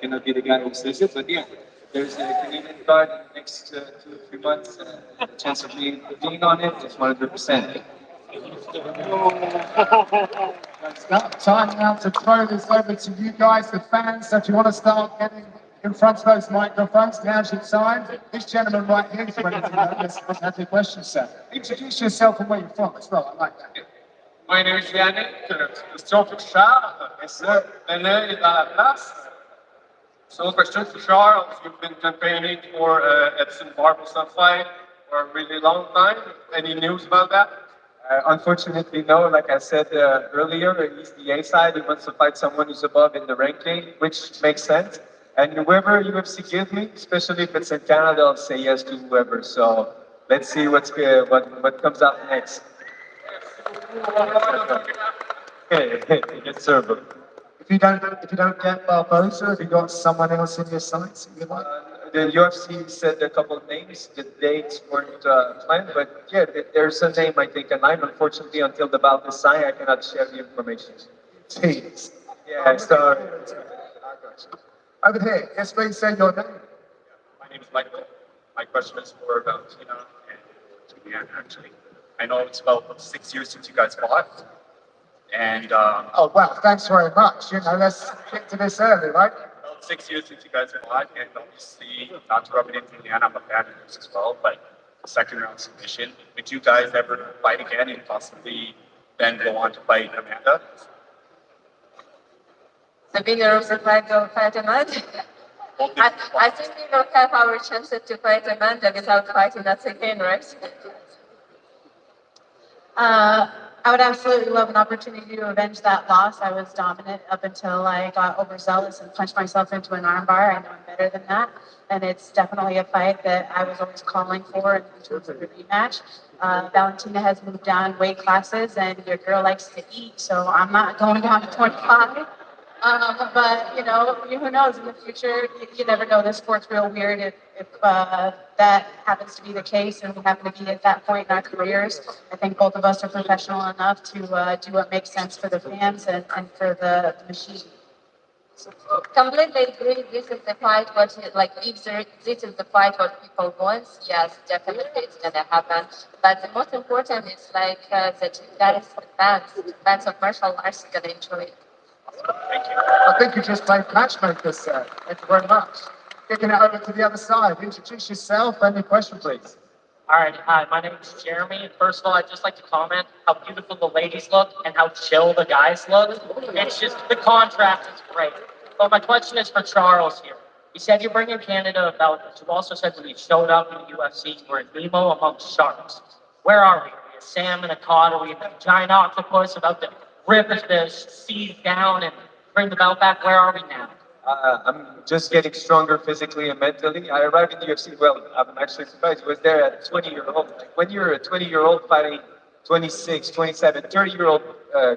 gonna be the guy who says it, but yeah, there's a Canadian card in the next 2 or 3 months. The chance of me being on it is 100%. Time now to throw this over to you guys, the fans. So if you want to start getting in front of those microphones, now's your time. This gentleman right here is ready to go. Let's have your questions, sir. Introduce yourself and where you're from as well. I like that. My name is Yannick. Question for Charles. Yes, sir. Belle est dans la place. So, question for Charles. You've been campaigning for Edson Barbosa fight for a really long time. Any news about that? Unfortunately, no. Like I said earlier, he's the A side. He wants to fight someone who's above in the ranking, which makes sense. And whoever UFC gives me, especially if it's in Canada, I'll say yes to whoever. So let's see what comes out next. Yes, sir. Bro. If you don't get Barbosa, have you got someone else in your sights that you like? The UFC said a couple of names. The dates weren't planned, but yeah, there's a name I think in line. Unfortunately, until the bout is signed, I cannot share the information. Teams. Yeah, so Over here, yes, please say your name. My name is Michael. My question is more about Tina and Julianne, actually. I know it's about 6 years since you guys fought. And Oh, well, thanks very much. Let's get to this early, right? about 6 years since you guys fought, and obviously, not to rub it into Julianne, I'm a fan of yours as well, but second round submission. Would you guys ever fight again and possibly then go on to fight Amanda? The winner of the fight will fight Amanda. I think we will have our chances to fight Amanda without fighting us again, right? I would absolutely love an opportunity to avenge that loss. I was dominant up until I got overzealous and punched myself into an armbar. I know I'm better than that. And it's definitely a fight that I was always calling for in terms of a rematch. Valentina has moved down weight classes, and your girl likes to eat, so I'm not going down to 25. But who knows? In the future, you never know. This sport's real weird. If that happens to be the case, and we happen to be at that point in our careers, I think both of us are professional enough to do what makes sense for the fans and for the machine. Completely agree. This is the fight. This is the fight what people want. Yes, definitely it's gonna happen. But the most important is that that is the fans. The fans of martial arts are gonna enjoy it. I think you just played matchmaker, sir. Thank you very much. Kicking it over to the other side. Introduce yourself and your question, please. All right, hi, my name is Jeremy. And first of all, I'd just like to comment how beautiful the ladies look and how chill the guys look. It's just, the contrast is great. But my question is for Charles here. You said you're bringing Canada about, but you also said when you showed up in the UFC, you were a Nemo amongst sharks. Where are we? Are we a salmon, a cod? Are we a giant octopus about to rip the seas down and bring the belt back? Where are we now? I'm just getting stronger physically and mentally. I arrived in the UFC. Well, I'm actually surprised. I was there at 20-year-old. Like, when you're a 20-year-old fighting 26, 27, 30-year-old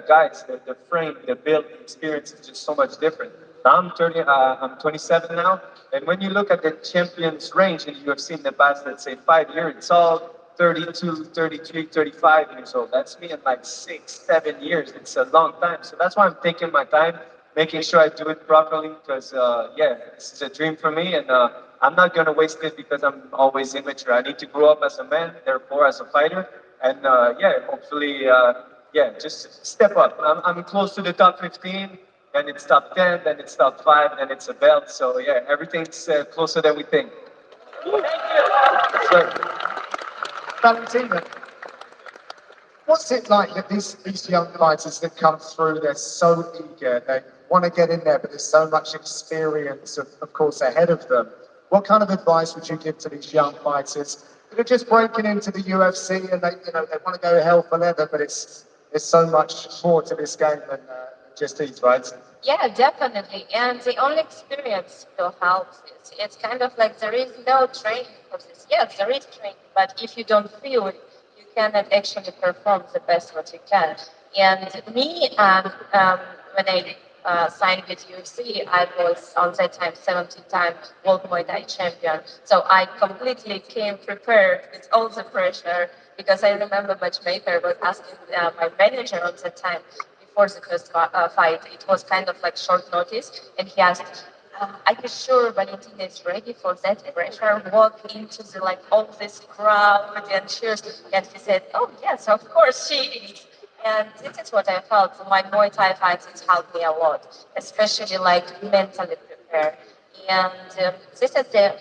guys, the frame, the build, the experience is just so much different. I'm 30. I'm 27 now, and when you look at the champions range in the UFC in the past, let's say 5 years, it's all 32, 33, 35 years old. That's me in like 6, 7 years. It's a long time. So that's why I'm taking my time, making sure I do it properly, because yeah, this is a dream for me, and I'm not gonna waste it because I'm always immature. I need to grow up as a man, therefore as a fighter, and yeah, hopefully, yeah, just step up. I'm close to the top 15, then it's top 10, then it's top 5, then it's a belt. So yeah, everything's closer than we think. So, Valentina, what's it like that these young fighters that come through, they're so eager, they want to get in there, but there's so much experience, of course, ahead of them. What kind of advice would you give to these young fighters that are just breaking into the UFC and they want to go hell for leather, but there's so much more to this game than just these, right? Yeah, definitely. And the only experience still helps. It's kind of like there is no training for this. Yes, there is training, but if you don't feel it, you cannot actually perform the best what you can. And me, when I signed with UFC, I was on that time 17-time World Muay Thai champion. So I completely came prepared with all the pressure, because I remember matchmaker was asking my manager on that time before the first fight. It was kind of like short notice, and he asked, are you sure Valentina is ready for that pressure? Walk into the like all this crowd and cheers. And he said, oh yes, of course she is. And this is what I felt. My Muay Thai fights it helped me a lot, especially like mentally prepare. And this is the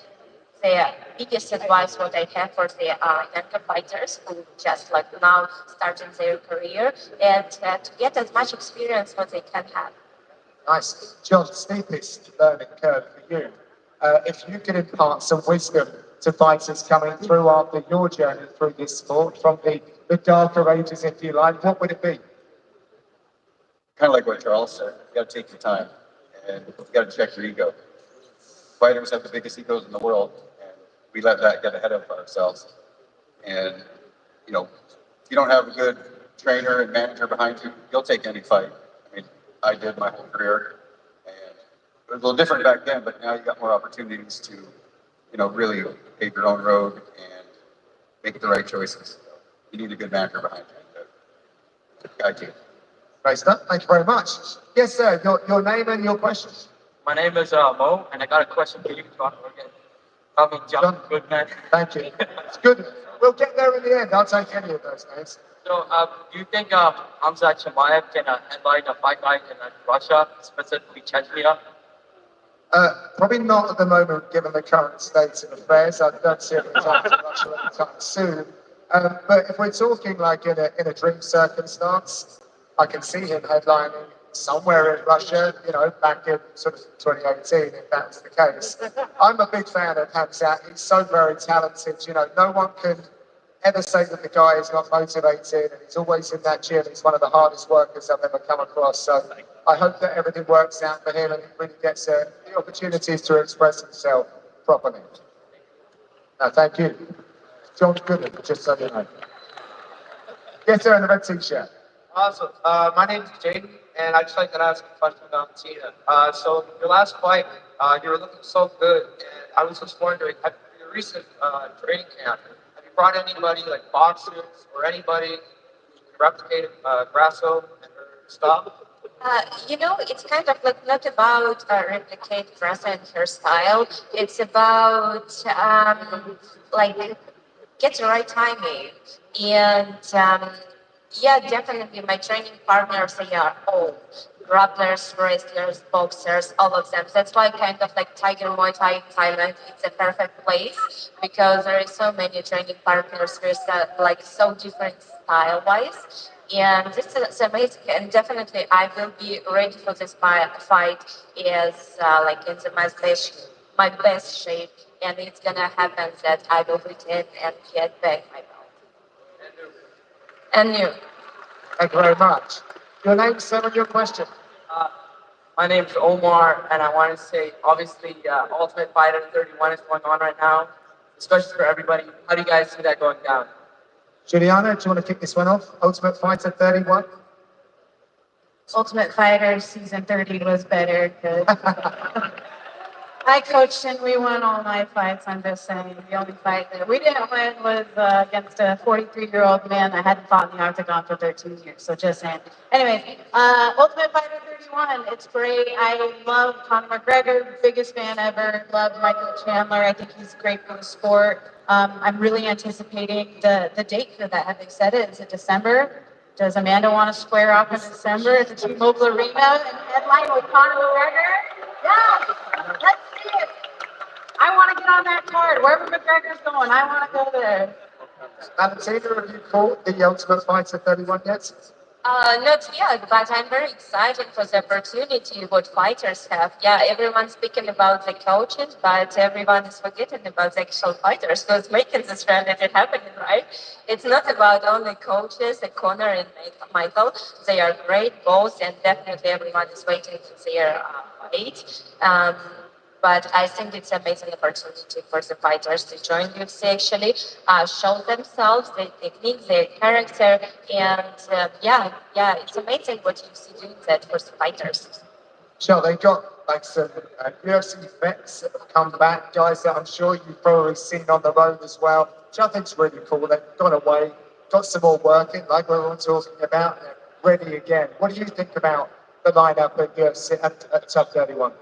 biggest advice what I have for the younger fighters who just like now starting their career and to get as much experience what they can have. Nice. John, steepest learning curve for you. If you could impart some wisdom to fighters coming through after your journey through this sport, from the darker ages, if you like, what would it be? Kind of like what Charles said, you got to take your time and you got to check your ego. Fighters have the biggest egos in the world, and we let that get ahead of ourselves. And if you don't have a good trainer and manager behind you, you'll take any fight. I mean, I did my whole career, and it was a little different back then, but now you got more opportunities to, really pave your own road and make the right choices. You need a good manager behind you to guide you. Great stuff. Thank you very much. Yes, sir. Your name and your question. My name is Mo, and I got a question for you, John. Call me John Goodman. Thank you. It's good. We'll get there in the end. I'll take any of those names. So, do you think Hamza Chimaev can headline a fight night in Russia, specifically Chechnya? Probably not at the moment, given the current state of affairs. I don't see him returning to Russia anytime soon. But if we're talking like in a dream circumstance, I can see him headlining somewhere in Russia, back in sort of 2018, if that was the case. I'm a big fan of Hamzat. He's so very talented. No one can ever say that the guy is not motivated, and he's always in that gym. He's one of the hardest workers I've ever come across. So I hope that everything works out for him and he really gets the opportunities to express himself properly. No, thank you. John Goodman, just so you know. Yes, sir, in the red t-shirt. Awesome. My name is Jaden, and I'd just like to ask a question about Tina. So your last fight, you were looking so good, and I was just wondering, at your recent training camp, have you brought anybody like boxers or anybody who replicated Grasso and her style? It's kind of like not about replicate Grasso and her style. It's about like get the right timing. And yeah, definitely my training partners, they are all grapplers, wrestlers, boxers, all of them. That's why kind of like Tiger Muay Thai in Thailand, it's a perfect place because there is so many training partners with like so different style-wise. And this is amazing, and definitely I will be ready for this fight is like in my best shape, and it's gonna happen that I will retain and get back my belt. And you. Thank you very much. Your name, sir, and your question. My name is Omar, and I want to say, obviously, Ultimate Fighter 31 is going on right now, especially for everybody. How do you guys see that going down? Juliana, do you want to kick this one off? Ultimate Fighter 31? Ultimate Fighter season 30 was better because I coached and we won all my fights. I'm just saying. The only fight that we didn't win was against a 43-year-old man that hadn't fought in the octagon for 13 years. So just saying. Anyways, Ultimate Fighter 31, it's great. I love Conor McGregor, biggest fan ever. Love Michael Chandler. I think he's great for the sport. I'm really anticipating the date for that. Have they said it? Is it December? Does Amanda want to square off in December at the T-Mobile Arena and headline with Conor McGregor? Yeah, let's see it. I want to get on that card. Wherever McGregor's going, I want to go there. Valentina, have you fought the Ultimate Fighter 31 yet? Not yet, but I'm very excited for the opportunity what fighters have. Yeah, everyone's speaking about the coaches, but everyone is forgetting about the actual fighters who's making this reality happening, right? It's not about only coaches, the Conor and Michael. They are great both, and definitely everyone is waiting for their fight. But I think it's an amazing opportunity for the fighters to join UFC actually, show themselves, their technique, their character, and yeah, it's amazing what UFC doing that for the fighters. Sure, they got like some UFC vets that have come back, guys that I'm sure you've probably seen on the road as well, which I think's really cool. They've gone away, got some more work in, like we're all talking about, and they're ready again. What do you think about the lineup at UFC at Top 31?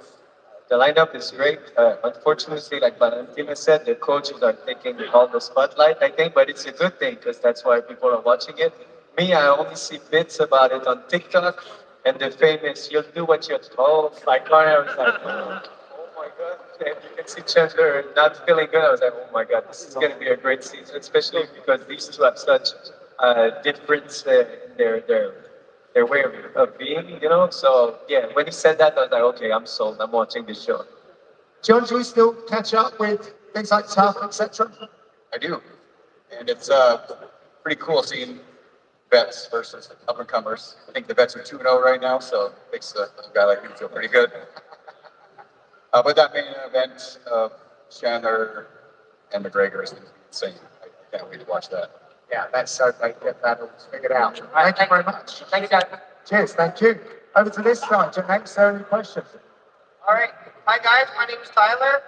The lineup is great. Unfortunately, like Valentina said, the coaches are taking all the spotlight, I think, but it's a good thing because that's why people are watching it. Me, I only see bits about it on TikTok and the famous, you'll do what you're told. My car, I was like, oh my God. And you can see Chandler not feeling good. I was like, oh my God, this is going to be a great season, especially because these two have such difference in their way of being, you know? So, yeah, when he said that, I was like, okay, I'm sold. I'm watching this show. John, do you still catch up with things like Tough, etc.? I do. And it's pretty cool seeing vets versus up and comers. I think the vets are 2-0 right now, so it makes a guy like me feel pretty good. But that main event of Chandler and McGregor is insane. I can't wait to watch that. Yeah, let's hope they get that all figured out. Thank you very much. Thanks, guys. Cheers, thank you. Over to this side, your next question. All right. Hi, guys. My name is Tyler.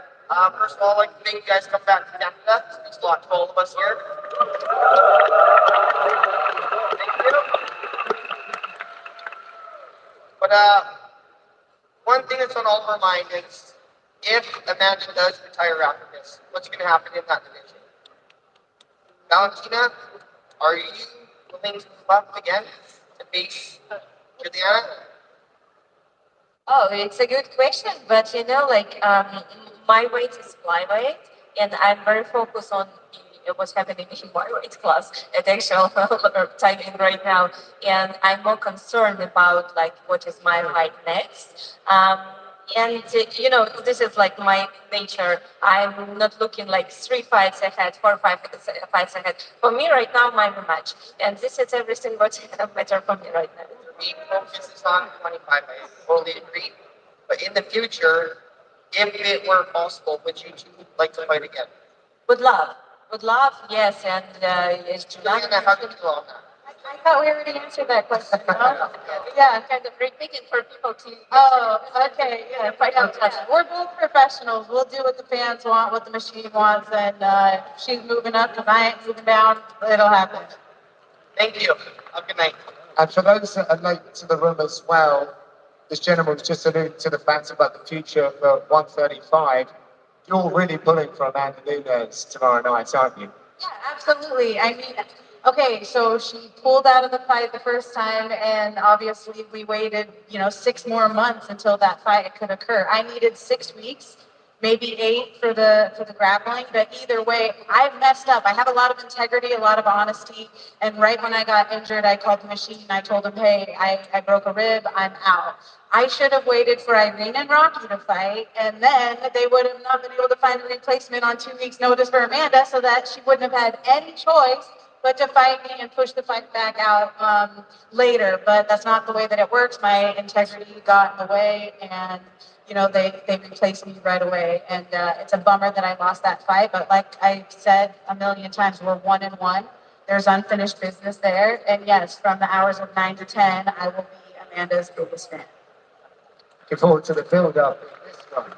First of all, I'd like to thank you guys for coming back to Canada. It means a lot to all of us here. Thank you. But one thing that's on all of our mind is if Amanda does retire after this, what's going to happen in that division? Valentina, are you willing to move up again to face Juliana? Oh, it's a good question, but my weight is flyweight, and I'm very focused on what's happening in my weight class at actual timing right now, and I'm more concerned about like what is my fight next. This is like my nature. I'm not looking like 3 fights ahead, 5 fights ahead. For me right now, my rematch, and this is everything what's better for me right now. Being focused is on 25, I totally agree. But in the future, if it were possible, would you two like to fight again? Would love, yes, and it's Juliana, how do you feel on that? I thought we already answered that question. yeah, kind of repeating for people to. Oh, okay, yeah. We're both professionals. We'll do what the fans want, what the machine wants, and if she's moving up because I ain't moving down, it'll happen. Thank you. Have a good night. And for those that are late to the room as well, this gentleman was just alluding to the fact about the future for 135. You're really pulling for Amanda Nunes tomorrow night, aren't you? Yeah, absolutely. I mean, okay, so she pulled out of the fight the first time, and obviously we waited, 6 more months until that fight could occur. I needed 6 weeks, maybe 8 for the grappling, but either way, I messed up. I have a lot of integrity, a lot of honesty, and right when I got injured, I called the machine. I told him, hey, I broke a rib, I'm out. I should have waited for Irene and Rocky to fight, and then they would have not been able to find a replacement on 2 weeks' notice for Amanda, so that she wouldn't have had any choice but to fight me and push the fight back out later. But that's not the way that it works. My integrity got in the way, and they replaced me right away. And it's a bummer that I lost that fight. But like I said a million times, we're 1-1. There's unfinished business there. And yes, from the hours of 9 to 10, I will be Amanda's biggest fan. Looking forward to the build-up in this one.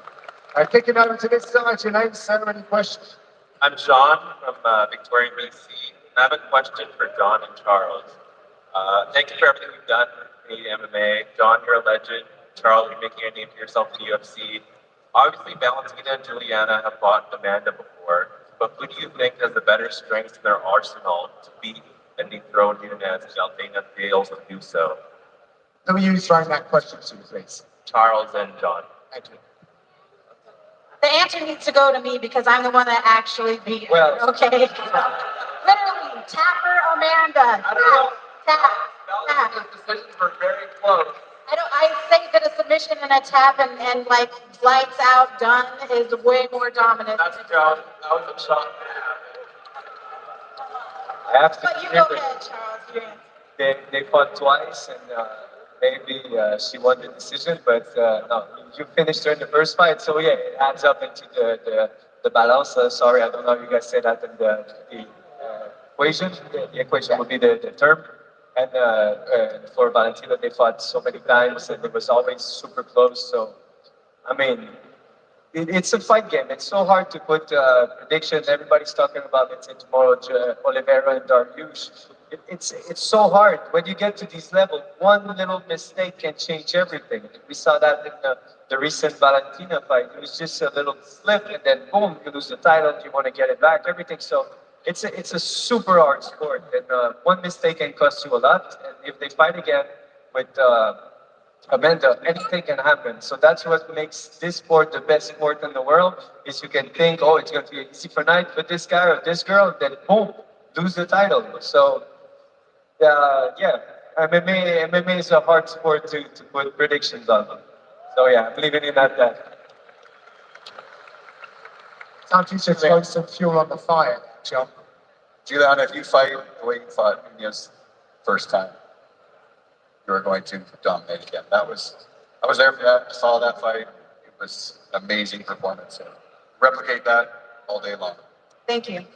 Kicking over to this side, your name, sir, any questions? I'm John from Victoria, BC. I have a question for John and Charles. Thank you for everything you've done for Canadian MMA. John, you're a legend. Charles, you're making a name for yourself in the UFC. Obviously, Valentina and Juliana have fought Amanda before, but who do you think has the better strengths in their arsenal to beat and dethrone Nunes if Altana fails to do so? Who are you throwing that question to, please? Charles and John. Thank you. The answer needs to go to me because I'm the one that actually beat her. Well- Okay. Literally, Tapper Amanda. Tap. The decisions were very close. I say that a submission and a tap and like lights out done is way more dominant. That's John. That was a shot. I have to But you go remember ahead, Charles. they fought twice, and maybe she won the decision, but no, you finished her in the first fight, so yeah, it adds up into the balance. Sorry, I don't know if you guys say that in the equation. The equation would be the term. And for Valentina, they fought so many times, and it was always super close. So, I mean, it's a fight game. It's so hard to put predictions. Everybody's talking about, let's say, tomorrow, Oliveira and Dariush. it's so hard when you get to these levels. One little mistake can change everything. We saw that in the recent Valentina fight. It was just a little slip, and then boom, you lose the title. You want to get it back, everything. So it's a super hard sport, and one mistake can cost you a lot. And if they fight again with Amanda, anything can happen. So that's what makes this sport the best sport in the world. Is you can think, oh, it's going to be an easy for night with this guy or this girl, then boom, lose the title. So yeah, MMA is a hard sport to put predictions on. So yeah, I'm leaving it at that. Time for you to throw some fuel on the fire, John. Juliana, if you fight the way you fought Nunez first time, you are going to dominate again. I was there for that. I saw that fight. It was an amazing performance. So replicate that all day long. Thank you.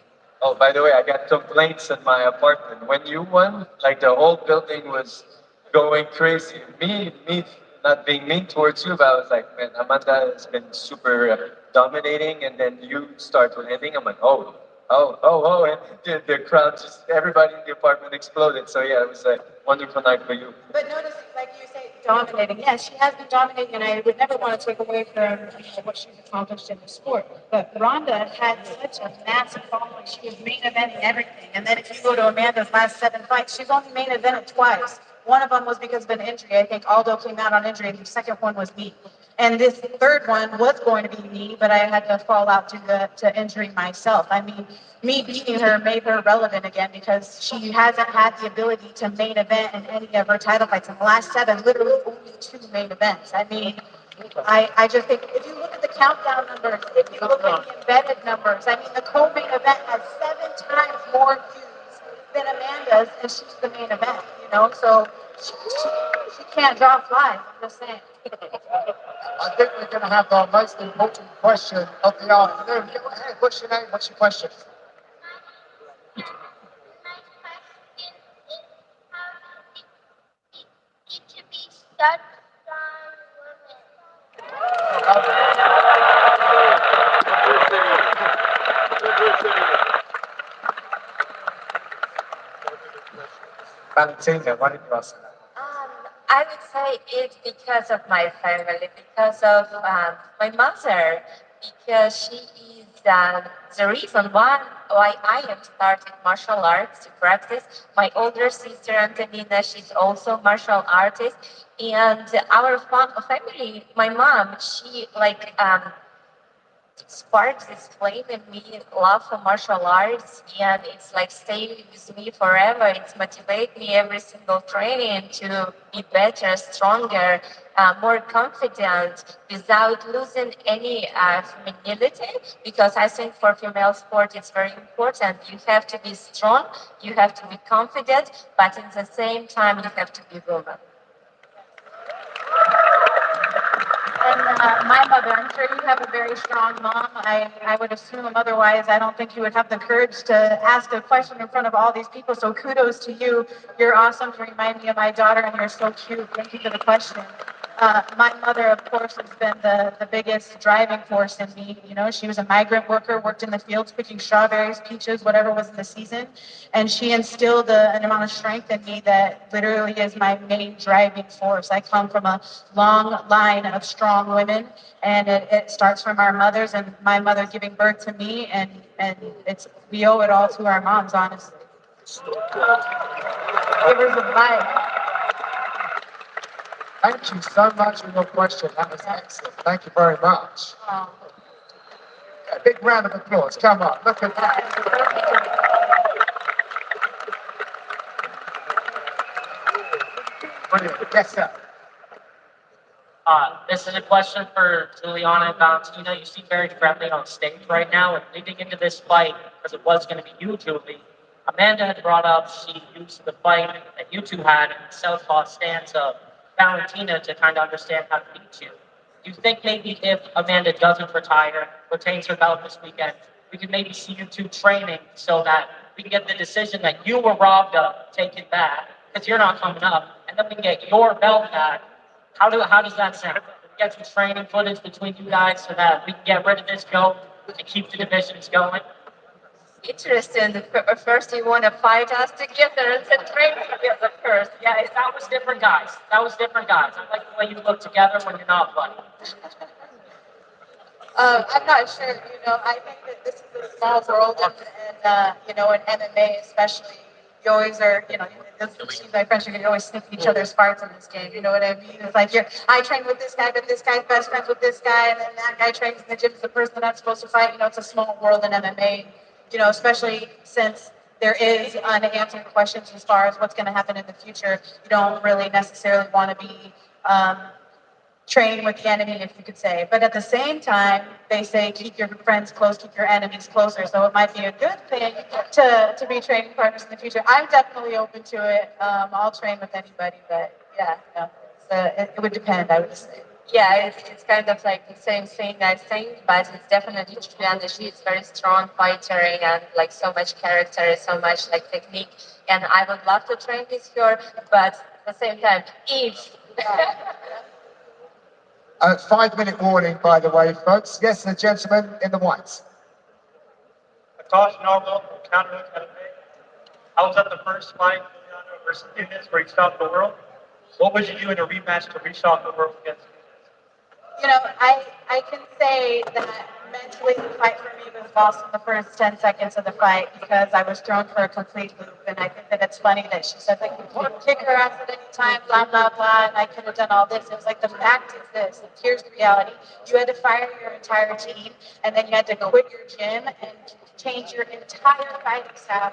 Oh, by the way, I got complaints in my apartment. When you won, like the whole building was going crazy. Me not being mean towards you, but I was like, man, Amanda has been super dominating, and then you start winning. I'm like, and the crowd just, everybody in the apartment exploded. So yeah, it was a wonderful night for you. But notice, like you say, dominating. Yes, she has been dominating, and I would never want to take away from what she's accomplished in the sport. But Rhonda had such a massive following. She was main eventing everything. And then if you go to Amanda's last 7 fights, she's only main evented twice. One of them was because of an injury. I think Aldo came out on injury. The second one was me. And this third one was going to be me, but I had to fall out to injuring myself. I mean, me beating her made her relevant again because she hasn't had the ability to main event in any of her title fights. In the last 7, literally only 2 main events. I mean, I just think if you look at the countdown numbers, if you look at the embedded numbers, I mean, the co-main event has 7 times more views than Amanda's, and she's the main event, you know? So she can't draw flies, I'm just saying. I think we're going to have our most important question of the afternoon. Go ahead. What's your name? What's your question? Valentina, why did you ask that? I would say it's because of my family, because of my mother, because she is the reason why I have started martial arts to practice. My older sister Antonina, she's also martial artist, and our family, my mom, she like sparks this flame in me, love for martial arts, and it's like staying with me forever. It's motivate me every single training to be better, stronger, more confident, without losing any femininity. Because I think for female sport, it's very important. You have to be strong, you have to be confident, but at the same time, you have to be woman. And my mother, I'm sure you have a very strong mom. I would assume otherwise, I don't think you would have the courage to ask a question in front of all these people. So kudos to you. You're awesome. You remind me of my daughter, and you're so cute. Thank you for the question. My mother, of course, has been the biggest driving force in me. You know, she was a migrant worker, worked in the fields picking strawberries, peaches, whatever was in the season. And she instilled an amount of strength in me that literally is my main driving force. I come from a long line of strong women, and it starts from our mothers, and my mother giving birth to me, and we owe it all to our moms, honestly. Givers of life. Thank you so much for your question. That was excellent. Thank you very much. A big round of applause. Come on, look at that. Brilliant. Yes, sir. This is a question for Juliana and Valentina. You seem very friendly on stage right now, and leading into this fight, because it was going to be you, Julie, Amanda had brought up she used the fight that you two had in the southpaw stance of Valentina to kind of understand how to beat you. Do you think maybe if Amanda doesn't retire, retains her belt this weekend, we could maybe see you two training so that we can get the decision that you were robbed of taken back, because you're not coming up, and then we can get your belt back? How does that sound? We get some training footage between you guys so that we can get rid of this goat and keep the divisions going. Interesting. First, you want to fight us together and then train together first. Yeah, that was different guys. That was different guys. I like the way you look together when you're not fighting. I'm not sure. I think that this is a small world, and in MMA especially, you always are. Excuse my French, you're always sniffing each other's farts in this game. You know what I mean? It's like I train with this guy, but this guy's best friends with this guy, and then that guy trains in the gym with the person that I'm supposed to fight. It's a small world in MMA. Especially since there is unanswered questions as far as what's going to happen in the future. You don't really necessarily want to be train with the enemy, if you could say. But at the same time, they say keep your friends close, keep your enemies closer. So it might be a good thing to be training partners in the future. I'm definitely open to it. I'll train with anybody, but yeah, no, it would depend, I would say. Yeah, it's kind of like the same thing, I think, but it's definitely true. And she's very strong fighter and like so much character, so much like technique. And I would love to train with her, but at the same time, if 5-minute warning, by the way, folks. Yes, the gentleman in the white. Akash Narwhal from Canada, MMA. I was at the first fight, Juliana versus Nunes, where he shocked the world. What would you do in a rematch to reshock the world against Nunes? I can say that mentally the fight for me was lost in the first 10 seconds of the fight because I was thrown for a complete loop. And I think that it's funny that she said, like, you could kick her ass at any time, blah, blah, blah, and I could have done all this. It was like, the fact is this, and here's the reality. You had to fire your entire team, and then you had to quit your gym and change your entire fighting style.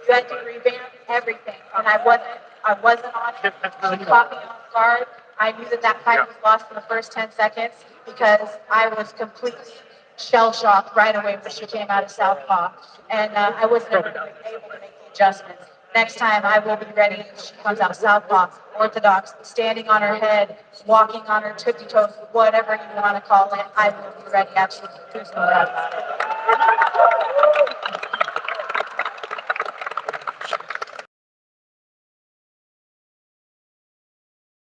You had to revamp everything, and I wasn't on it. She caught me off guard. I knew that fight was lost in the first 10 seconds because I was completely shell shocked right away when she came out of southpaw, and I wasn't able to make the adjustments. Next time, I will be ready if she comes out southpaw, orthodox, standing on her head, walking on her tippy toes, whatever you want to call it. I will be ready. Absolutely, there's no doubt about it.